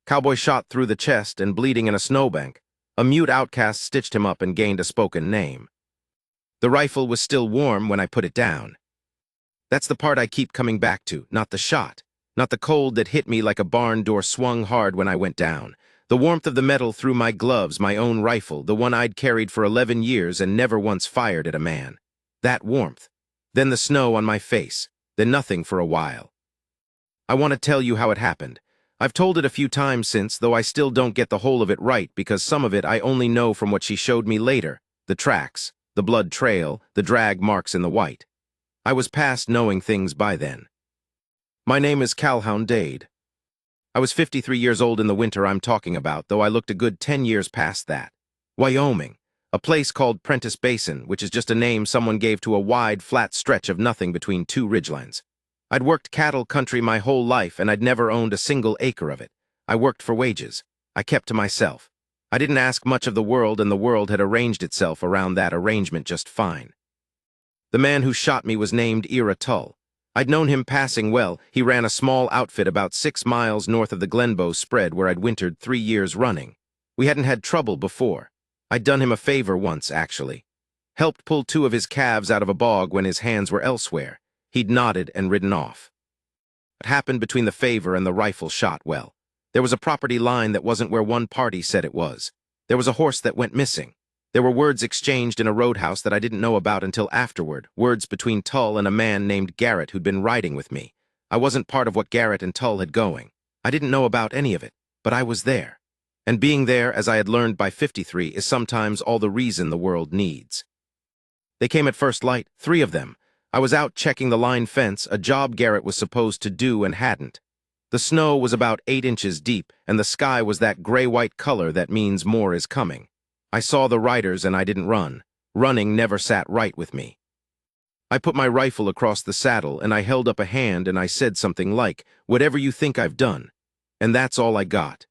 Cowboy shot through the chest and bleeding in a snowbank. A mute outcast stitched him up and gained a spoken name. The rifle was still warm when I put it down. That's the part I keep coming back to, not the shot. Not the cold that hit me like a barn door swung hard when I went down. The warmth of the metal through my gloves, my own rifle, the one I'd carried for 11 years and never once fired at a man. That warmth. Then the snow on my face. Then nothing for a while. I want to tell you how it happened. I've told it a few times since, though I still don't get the whole of it right because some of it I only know from what she showed me later. The tracks, the blood trail, the drag marks in the white. I was past knowing things by then. My name is Calhoun Dade. I was 53 years old in the winter I'm talking about, though I looked a good 10 years past that. Wyoming, a place called Prentice Basin, which is just a name someone gave to a wide, flat stretch of nothing between two ridgelines. I'd worked cattle country my whole life, and I'd never owned a single acre of it. I worked for wages. I kept to myself. I didn't ask much of the world, and the world had arranged itself around that arrangement just fine. The man who shot me was named Ira Tull. I'd known him passing well. He ran a small outfit about 6 miles north of the Glenbow spread where I'd wintered 3 years running. We hadn't had trouble before. I'd done him a favor once, actually. Helped pull 2 of his calves out of a bog when his hands were elsewhere. He'd nodded and ridden off. What happened between the favor and the rifle shot, well, there was a property line that wasn't where one party said it was. There was a horse that went missing. There were words exchanged in a roadhouse that I didn't know about until afterward, words between Tull and a man named Garrett who'd been riding with me. I wasn't part of what Garrett and Tull had going. I didn't know about any of it, but I was there. And being there, as I had learned by 53, is sometimes all the reason the world needs. They came at first light, 3 of them. I was out checking the line fence, a job Garrett was supposed to do and hadn't. The snow was about 8 inches deep, and the sky was that gray-white color that means more is coming. I saw the riders and I didn't run. Running never sat right with me. I put my rifle across the saddle and I held up a hand and I said something like, "Whatever you think I've done." And that's all I got.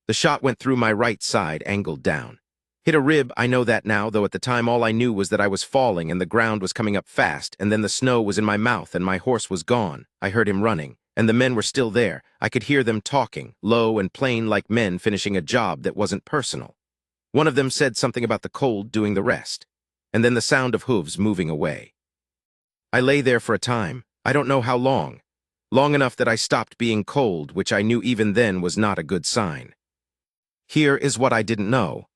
The shot went through my right side, angled down. Hit a rib, I know that now, though at the time all I knew was that I was falling and the ground was coming up fast, and then the snow was in my mouth and my horse was gone. I heard him running, and the men were still there. I could hear them talking, low and plain like men finishing a job that wasn't personal. One of them said something about the cold doing the rest, and then the sound of hooves moving away. I lay there for a time, I don't know how long. Long enough that I stopped being cold, which I knew even then was not a good sign. Here is what I didn't know.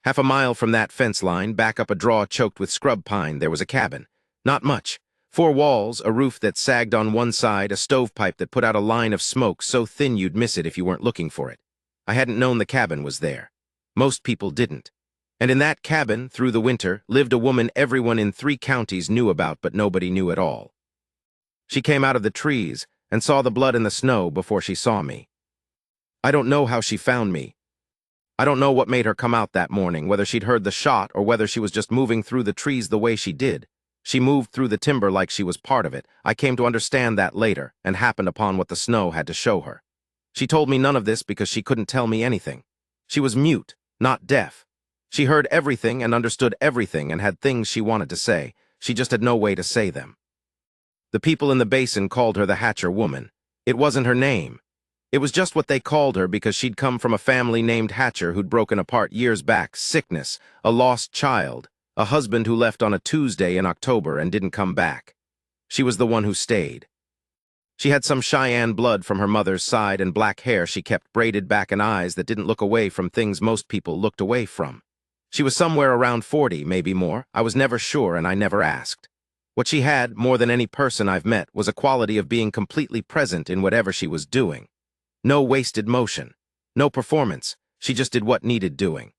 Half a mile from that fence line, back up a draw choked with scrub pine, there was a cabin. Not much. 4 walls, a roof that sagged on one side, a stovepipe that put out a line of smoke so thin you'd miss it if you weren't looking for it. I hadn't known the cabin was there. Most people didn't. And in that cabin, through the winter, lived a woman everyone in 3 counties knew about but nobody knew at all. She came out of the trees and saw the blood in the snow before she saw me. I don't know how she found me. I don't know what made her come out that morning, whether she'd heard the shot or whether she was just moving through the trees the way she did. She moved through the timber like she was part of it. I came to understand that later and happened upon what the snow had to show her. She told me none of this because she couldn't tell me anything. She was mute, not deaf. She heard everything and understood everything and had things she wanted to say. She just had no way to say them. The people in the basin called her the Hatcher woman. It wasn't her name. It was just what they called her because she'd come from a family named Hatcher who'd broken apart years back, sickness, a lost child, a husband who left on a Tuesday in October and didn't come back. She was the one who stayed. She had some Cheyenne blood from her mother's side and black hair she kept braided back and eyes that didn't look away from things most people looked away from. She was somewhere around 40, maybe more. I was never sure and I never asked. What she had, more than any person I've met, was a quality of being completely present in whatever she was doing. No wasted motion. No performance. She just did what needed doing.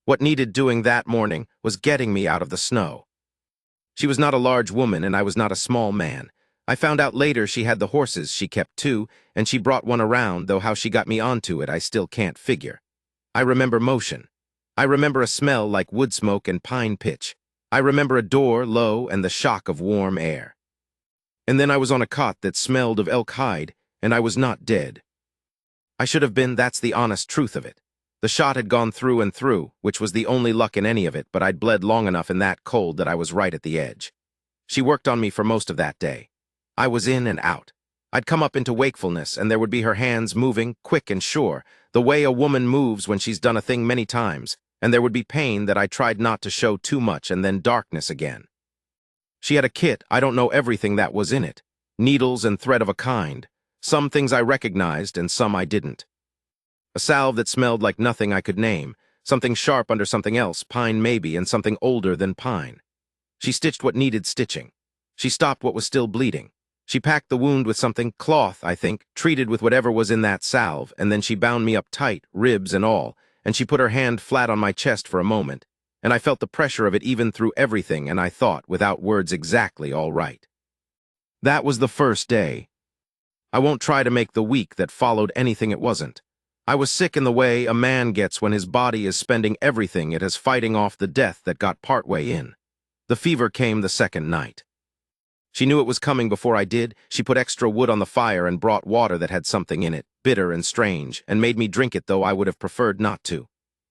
What needed doing that morning was getting me out of the snow. She was not a large woman and I was not a small man. I found out later she had the horses she kept too, and she brought one around, though how she got me onto it I still can't figure. I remember motion. I remember a smell like wood smoke and pine pitch. I remember a door low and the shock of warm air. And then I was on a cot that smelled of elk hide, and I was not dead. I should have been, that's the honest truth of it. The shot had gone through and through, which was the only luck in any of it, but I'd bled long enough in that cold that I was right at the edge. She worked on me for most of that day. I was in and out. I'd come up into wakefulness, and there would be her hands moving, quick and sure, the way a woman moves when she's done a thing many times, and there would be pain that I tried not to show too much, and then darkness again. She had a kit, I don't know everything that was in it. Needles and thread of a kind. Some things I recognized, and some I didn't. A salve that smelled like nothing I could name, something sharp under something else, pine maybe, and something older than pine. She stitched what needed stitching. She stopped what was still bleeding. She packed the wound with something, cloth, I think, treated with whatever was in that salve, and then she bound me up tight, ribs and all, and she put her hand flat on my chest for a moment, and I felt the pressure of it even through everything, and I thought, without words, exactly all right. That was the first day. I won't try to make the week that followed anything it wasn't. I was sick in the way a man gets when his body is spending everything it has fighting off the death that got partway in. The fever came the second night. She knew it was coming before I did. She put extra wood on the fire and brought water that had something in it, bitter and strange, and made me drink it, though I would have preferred not to.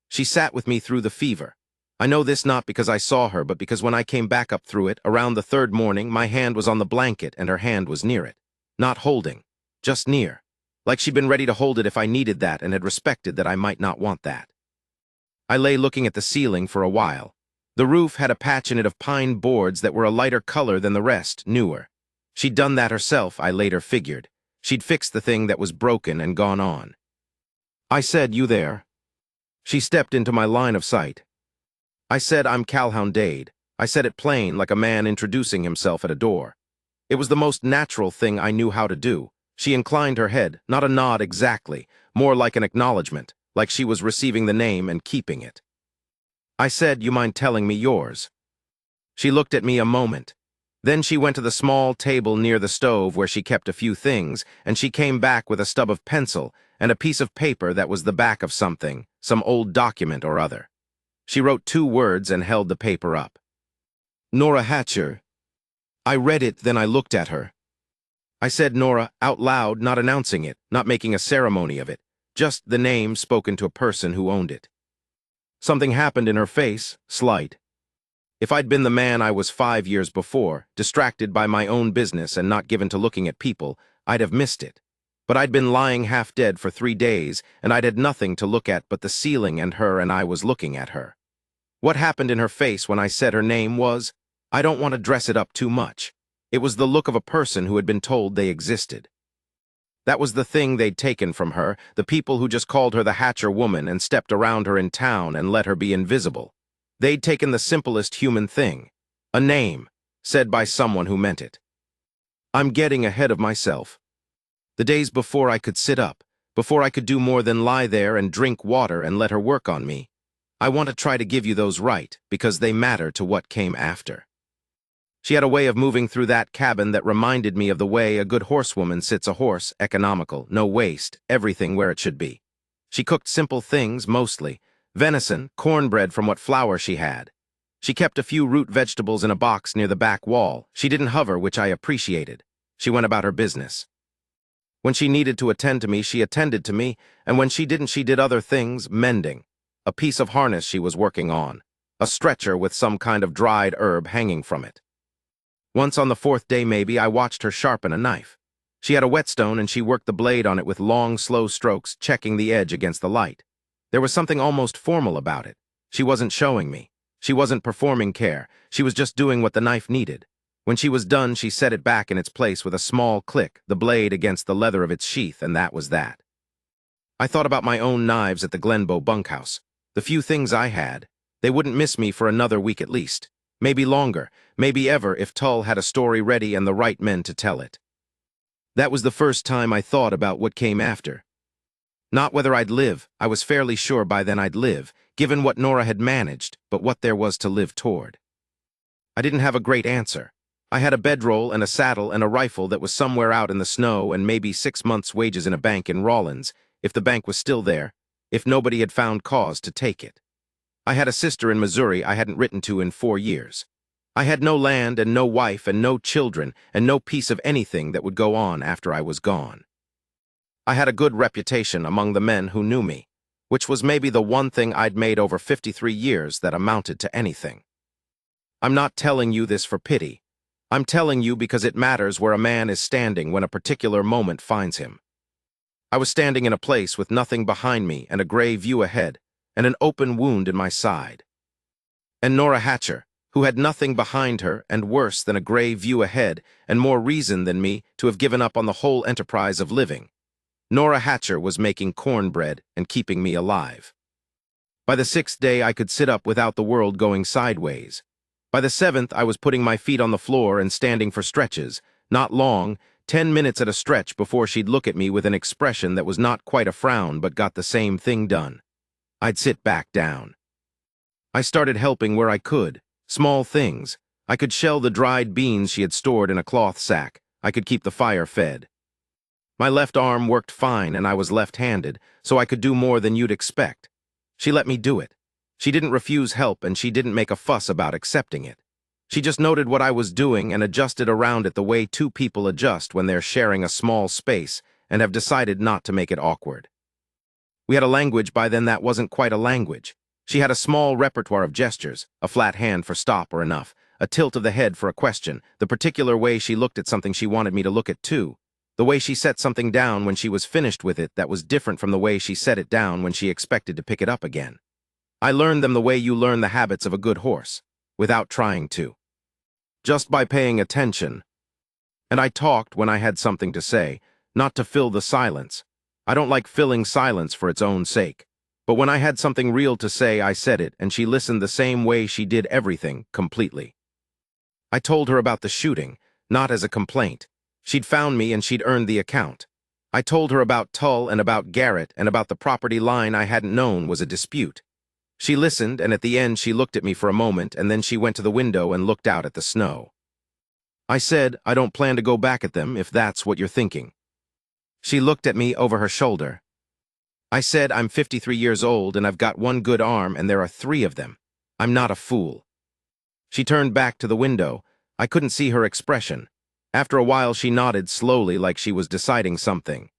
She sat with me through the fever. I know this not because I saw her, but because when I came back up through it, around the third morning, my hand was on the blanket and her hand was near it. Not holding, just near. Like she'd been ready to hold it if I needed that and had respected that I might not want that. I lay looking at the ceiling for a while. The roof had a patch in it of pine boards that were a lighter color than the rest, newer. She'd done that herself, I later figured. She'd fixed the thing that was broken and gone on. I said, "You there?" She stepped into my line of sight. I said, "I'm Calhoun Dade." I said it plain, like a man introducing himself at a door. It was the most natural thing I knew how to do. She inclined her head, not a nod exactly, more like an acknowledgement, like she was receiving the name and keeping it. I said, "You mind telling me yours?" She looked at me a moment. Then she went to the small table near the stove where she kept a few things, and she came back with a stub of pencil and a piece of paper that was the back of something, some old document or other. She wrote 2 words and held the paper up. "Nora Hatcher." I read it, then I looked at her. I said Nora out loud, not announcing it, not making a ceremony of it, just the name spoken to a person who owned it. Something happened in her face, slight. If I'd been the man I was 5 years before, distracted by my own business and not given to looking at people, I'd have missed it. But I'd been lying half dead for 3 days, and I'd had nothing to look at but the ceiling and her, and I was looking at her. What happened in her face when I said her name was, I don't want to dress it up too much. It was the look of a person who had been told they existed. That was the thing they'd taken from her, the people who just called her the Hatcher woman and stepped around her in town and let her be invisible. They'd taken the simplest human thing, a name, said by someone who meant it. I'm getting ahead of myself. The days before I could sit up, before I could do more than lie there and drink water and let her work on me, I want to try to give you those right, because they matter to what came after. She had a way of moving through that cabin that reminded me of the way a good horsewoman sits a horse, economical, no waste, everything where it should be. She cooked simple things, mostly. Venison, cornbread from what flour she had. She kept a few root vegetables in a box near the back wall. She didn't hover, which I appreciated. She went about her business. When she needed to attend to me, she attended to me, and when she didn't, she did other things, mending. A piece of harness she was working on. A stretcher with some kind of dried herb hanging from it. Once on the 4th day maybe, I watched her sharpen a knife. She had a whetstone and she worked the blade on it with long, slow strokes, checking the edge against the light. There was something almost formal about it. She wasn't showing me. She wasn't performing care. She was just doing what the knife needed. When she was done, she set it back in its place with a small click, the blade against the leather of its sheath, and that was that. I thought about my own knives at the Glenbow bunkhouse. The few things I had. They wouldn't miss me for another week at least. Maybe longer, maybe ever if Tull had a story ready and the right men to tell it. That was the first time I thought about what came after. Not whether I'd live, I was fairly sure by then I'd live, given what Nora had managed, but what there was to live toward. I didn't have a great answer. I had a bedroll and a saddle and a rifle that was somewhere out in the snow and maybe 6 months' wages in a bank in Rawlins, if the bank was still there, if nobody had found cause to take it. I had a sister in Missouri I hadn't written to in 4 years. I had no land and no wife and no children and no piece of anything that would go on after I was gone. I had a good reputation among the men who knew me, which was maybe the one thing I'd made over 53 years that amounted to anything. I'm not telling you this for pity. I'm telling you because it matters where a man is standing when a particular moment finds him. I was standing in a place with nothing behind me and a gray view ahead, and an open wound in my side. And Nora Hatcher, who had nothing behind her and worse than a gray view ahead and more reason than me to have given up on the whole enterprise of living. Nora Hatcher was making cornbread and keeping me alive. By the 6th day, I could sit up without the world going sideways. By the 7th, I was putting my feet on the floor and standing for stretches, not long, 10 minutes at a stretch before she'd look at me with an expression that was not quite a frown but got the same thing done. I'd sit back down. I started helping where I could, small things. I could shell the dried beans she had stored in a cloth sack. I could keep the fire fed. My left arm worked fine and I was left-handed, so I could do more than you'd expect. She let me do it. She didn't refuse help and she didn't make a fuss about accepting it. She just noted what I was doing and adjusted around it the way two people adjust when they're sharing a small space and have decided not to make it awkward. We had a language by then that wasn't quite a language. She had a small repertoire of gestures, a flat hand for stop or enough, a tilt of the head for a question, the particular way she looked at something she wanted me to look at too, the way she set something down when she was finished with it that was different from the way she set it down when she expected to pick it up again. I learned them the way you learn the habits of a good horse, without trying to. Just by paying attention. And I talked when I had something to say, not to fill the silence. I don't like filling silence for its own sake. But when I had something real to say, I said it, and she listened the same way she did everything, completely. I told her about the shooting, not as a complaint. She'd found me and she'd earned the account. I told her about Tull and about Garrett and about the property line I hadn't known was a dispute. She listened, and at the end she looked at me for a moment, and then she went to the window and looked out at the snow. I said, I don't plan to go back at them if that's what you're thinking. She looked at me over her shoulder. I said, I'm 53 years old and I've got one good arm and there are 3 of them. I'm not a fool. She turned back to the window. I couldn't see her expression. After a while she nodded slowly like she was deciding something.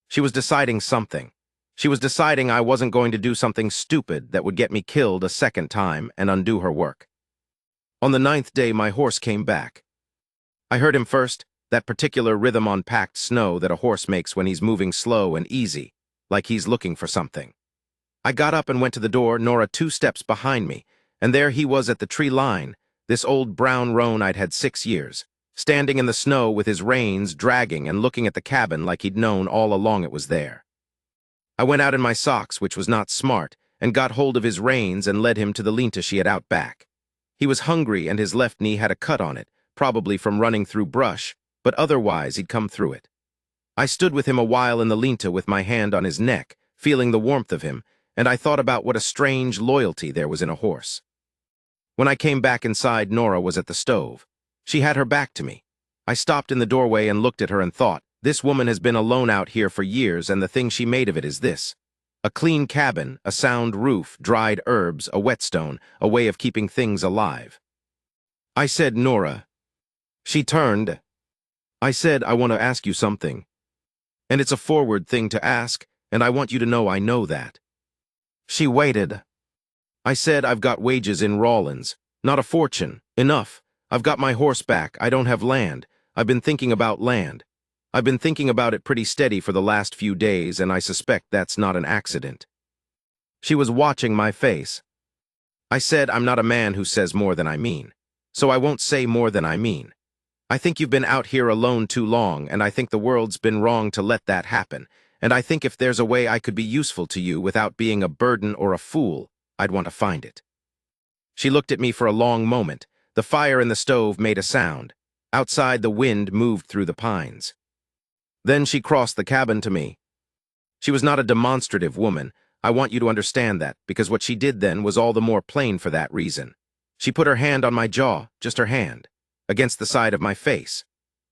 She was deciding something. She was deciding I wasn't going to do something stupid that would get me killed a second time and undo her work. On the 9th day, my horse came back. I heard him first, that particular rhythm on packed snow that a horse makes when he's moving slow and easy, like he's looking for something. I got up and went to the door, Nora 2 steps behind me, and there he was at the tree line, this old brown roan I'd had 6 years, standing in the snow with his reins dragging and looking at the cabin like he'd known all along it was there. I went out in my socks, which was not smart, and got hold of his reins and led him to the linta she had out back. He was hungry and his left knee had a cut on it, probably from running through brush, but otherwise he'd come through it. I stood with him a while in the linta with my hand on his neck, feeling the warmth of him, and I thought about what a strange loyalty there was in a horse. When I came back inside, Nora was at the stove. She had her back to me. I stopped in the doorway and looked at her and thought, this woman has been alone out here for years and the thing she made of it is this. A clean cabin, a sound roof, dried herbs, a whetstone, a way of keeping things alive. I said, Nora. She turned. I said, I want to ask you something. And it's a forward thing to ask, and I want you to know I know that. She waited. I said, I've got wages in Rawlins. Not a fortune. Enough. I've got my horse back. I don't have land. I've been thinking about land. I've been thinking about it pretty steady for the last few days, and I suspect that's not an accident. She was watching my face. I said, I'm not a man who says more than I mean, so I won't say more than I mean. I think you've been out here alone too long, and I think the world's been wrong to let that happen, and I think if there's a way I could be useful to you without being a burden or a fool, I'd want to find it. She looked at me for a long moment. The fire in the stove made a sound. Outside, the wind moved through the pines. Then she crossed the cabin to me. She was not a demonstrative woman. I want you to understand that, because what she did then was all the more plain for that reason. She put her hand on my jaw, just her hand, against the side of my face.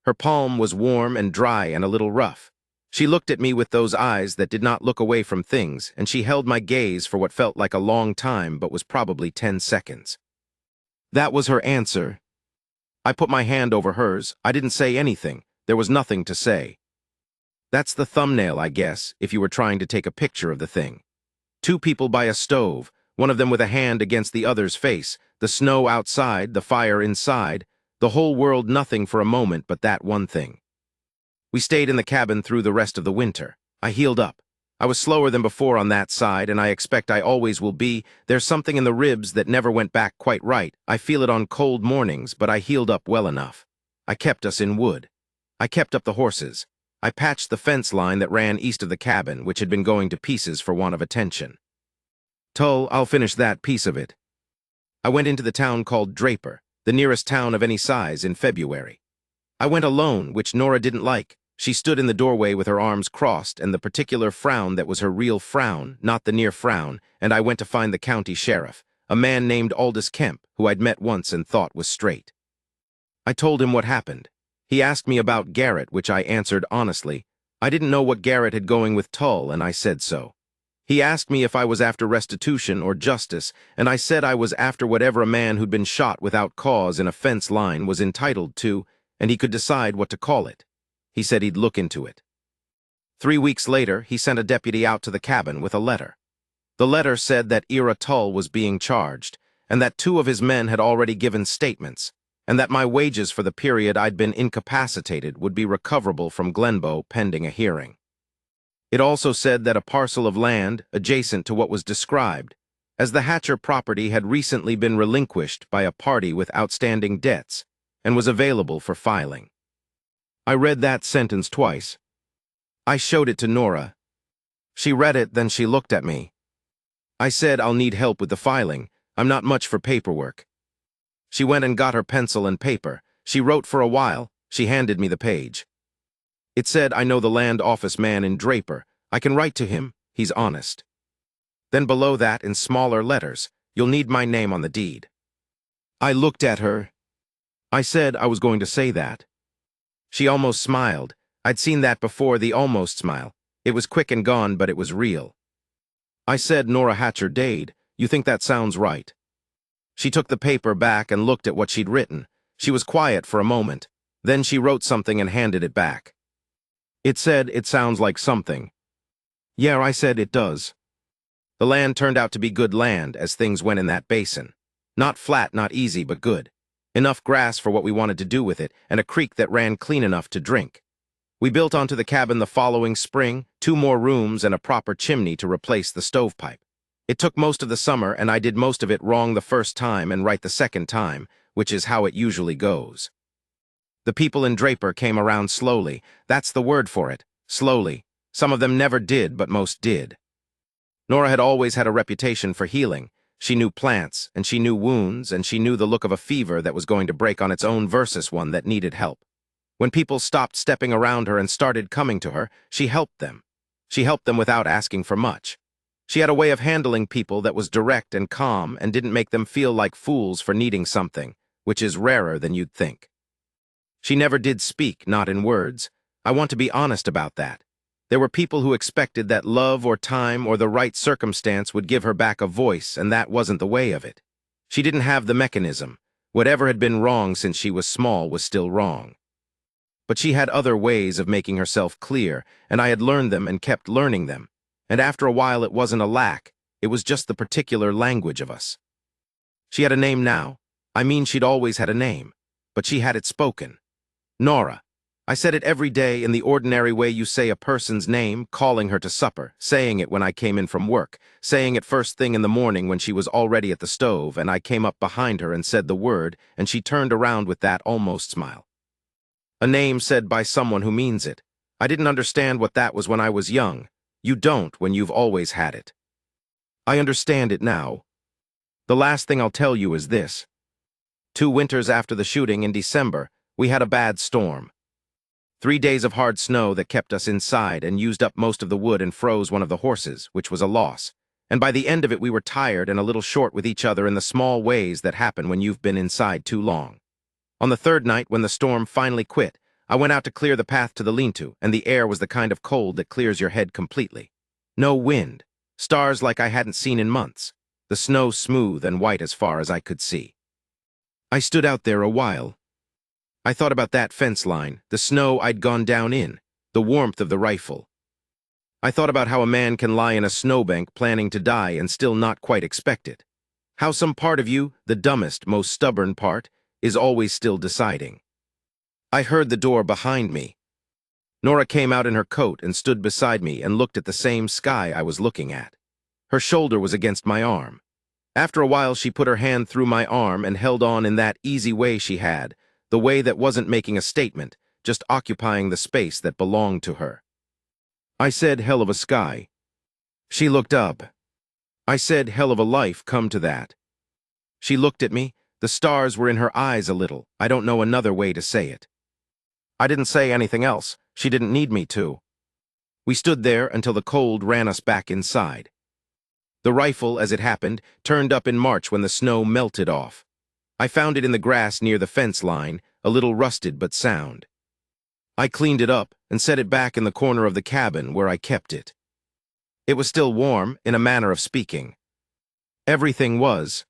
Her palm was warm and dry and a little rough. She looked at me with those eyes that did not look away from things, and she held my gaze for what felt like a long time but was probably 10 seconds. That was her answer. I put my hand over hers. I didn't say anything. There was nothing to say. That's the thumbnail, I guess, if you were trying to take a picture of the thing. 2 people by a stove, one of them with a hand against the other's face, the snow outside, the fire inside, The whole world nothing for a moment but that one thing. We stayed in the cabin through the rest of the winter. I healed up. I was slower than before on that side, and I expect I always will be. There's something in the ribs that never went back quite right. I feel it on cold mornings, but I healed up well enough. I kept us in wood. I kept up the horses. I patched the fence line that ran east of the cabin, which had been going to pieces for want of attention. Tull, I'll finish that piece of it. I went into the town called Draper, the nearest town of any size, in February. I went alone, which Nora didn't like. She stood in the doorway with her arms crossed, and the particular frown that was her real frown, not the near frown, and I went to find the county sheriff, a man named Aldous Kemp, who I'd met once and thought was straight. I told him what happened. He asked me about Garrett, which I answered honestly. I didn't know what Garrett had going with Tull, and I said so. He asked me if I was after restitution or justice, and I said I was after whatever a man who'd been shot without cause in a fence line was entitled to, and he could decide what to call it. He said he'd look into it. 3 weeks later, he sent a deputy out to the cabin with a letter. The letter said that Ira Tull was being charged, and that 2 of his men had already given statements, and that my wages for the period I'd been incapacitated would be recoverable from Glenbow pending a hearing. It also said that a parcel of land adjacent to what was described, as the Hatcher property had recently been relinquished by a party with outstanding debts and was available for filing. I read that sentence twice. I showed it to Nora. She read it, then she looked at me. I said, I'll need help with the filing. I'm not much for paperwork. She went and got her pencil and paper. She wrote for a while. She handed me the page. It said, I know the land office man in Draper. I can write to him. He's honest. Then below that, in smaller letters, you'll need my name on the deed. I looked at her. I said I was going to say that. She almost smiled. I'd seen that before, the almost smile. It was quick and gone, but it was real. I said, Nora Hatcher Dade, you think that sounds right? She took the paper back and looked at what she'd written. She was quiet for a moment. Then she wrote something and handed it back. It said, it sounds like something. Yeah, I said, it does. The land turned out to be good land, as things went in that basin. Not flat, not easy, but good. Enough grass for what we wanted to do with it, and a creek that ran clean enough to drink. We built onto the cabin the following spring, 2 more rooms and a proper chimney to replace the stovepipe. It took most of the summer, and I did most of it wrong the first time and right the second time, which is how it usually goes. The people in Draper came around slowly. That's the word for it, slowly. Some of them never did, but most did. Nora had always had a reputation for healing. She knew plants, and she knew wounds, and she knew the look of a fever that was going to break on its own versus one that needed help. When people stopped stepping around her and started coming to her, she helped them. She helped them without asking for much. She had a way of handling people that was direct and calm and didn't make them feel like fools for needing something, which is rarer than you'd think. She never did speak, not in words. I want to be honest about that. There were people who expected that love or time or the right circumstance would give her back a voice, and that wasn't the way of it. She didn't have the mechanism. Whatever had been wrong since she was small was still wrong. But she had other ways of making herself clear, and I had learned them and kept learning them. And after a while it wasn't a lack, it was just the particular language of us. She had a name now. I mean, she'd always had a name, but she had it spoken. Nora. I said it every day in the ordinary way you say a person's name, calling her to supper, saying it when I came in from work, saying it first thing in the morning when she was already at the stove, and I came up behind her and said the word, and she turned around with that almost smile. A name said by someone who means it. I didn't understand what that was when I was young. You don't when you've always had it. I understand it now. The last thing I'll tell you is this. 2 winters after the shooting in December, we had a bad storm. 3 days of hard snow that kept us inside and used up most of the wood and froze one of the horses, which was a loss. And by the end of it we were tired and a little short with each other in the small ways that happen when you've been inside too long. On the 3rd night, when the storm finally quit, I went out to clear the path to the lean-to, and the air was the kind of cold that clears your head completely. No wind. Stars like I hadn't seen in months. The snow smooth and white as far as I could see. I stood out there a while. I thought about that fence line, the snow I'd gone down in, the warmth of the rifle. I thought about how a man can lie in a snowbank planning to die and still not quite expect it. How some part of you, the dumbest, most stubborn part, is always still deciding. I heard the door behind me. Nora came out in her coat and stood beside me and looked at the same sky I was looking at. Her shoulder was against my arm. After a while, she put her hand through my arm and held on in that easy way she had, the way that wasn't making a statement, just occupying the space that belonged to her. I said, "Hell of a sky." She looked up. I said, "Hell of a life come to that." She looked at me. The stars were in her eyes a little. I don't know another way to say it. I didn't say anything else. She didn't need me to. We stood there until the cold ran us back inside. The rifle, as it happened, turned up in March when the snow melted off. I found it in the grass near the fence line, a little rusted but sound. I cleaned it up and set it back in the corner of the cabin where I kept it. It was still warm, in a manner of speaking. Everything was,